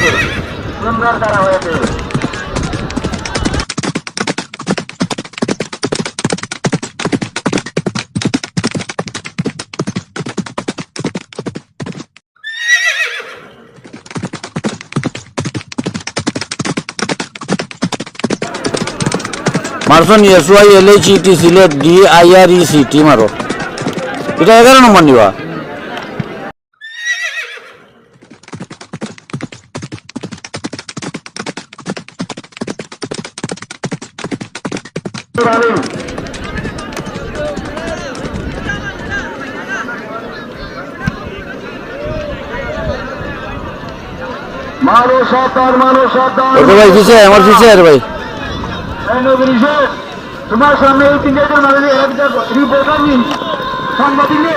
হয়েছে, সুন্দর খেলা হয়েছে। মারসন এসওয়াই এলএইচইটি সিলেট ডিআইআরইসিটি মারো, এটা 11 নম্বর নিবা। মানো সরকার, মানো সরকার। ওকে ভাই কিসে আমার কিসে আর ভাই তোমার সামনে এই তিনজন মানুষ একটা রিপোর্টার নিন, সাংবাদিক নিয়ে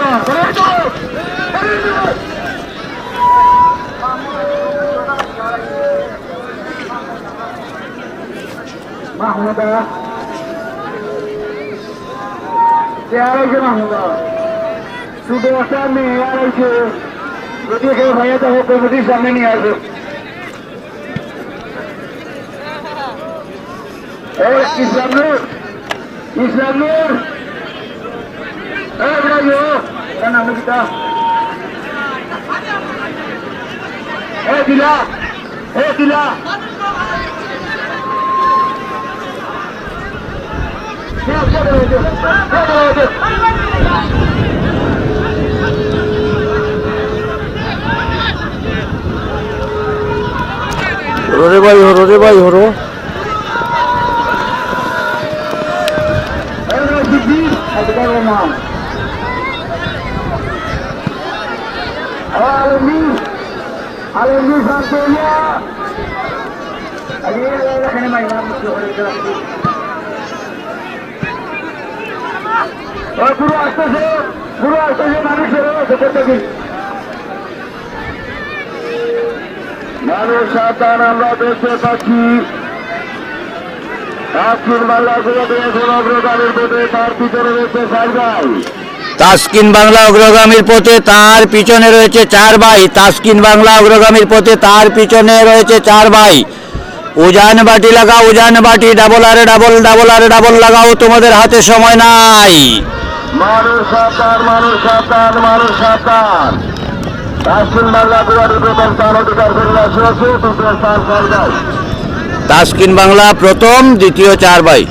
মাহমুদা আড়াইশে, মাহমুদা শুধু একটা মেয়ে আড়াইশে। যদি কেউ ভাইয়া তো কমিটির সামনে নিয়ে আসবে। ইসলাম নূর, ইসলাম নূর, নাম কিতা দিলা, দিলা হরে ভাই হরো রে ভাই হরো। পুরো আসতেছে, পুরো আসতেছে মানুষের মানুষ সাবধান। আমরা দেখতে পাচ্ছি তাসকিন বাংলা এখন অগ্রগামীর পথে, তার পিছনে রয়েছে 4 ভাই। তাসকিন বাংলা অগ্রগামীর পথে, তার পিছনে রয়েছে 4 ভাই। তাসকিন বাংলা অগ্রগামীর পথে, তার পিছনে রয়েছে 4 ভাই। উজান বাটি লাগাও, উজান বাটি, ডাবল আরে ডাবল, ডাবল আরে ডাবল লাগাও, তোমাদের হাতে সময় নাই। মানুষ সাবধান, মানুষ সাবধান, মানুষ সাবধান। তাসকিন বাংলা দুয়ারের প্রথম স্থান অধিকার করে আসছে, তৃতীয় স্থান 4 ভাই। তাসকিন বাংলা প্রথম, দ্বিতীয় 4 ভাই।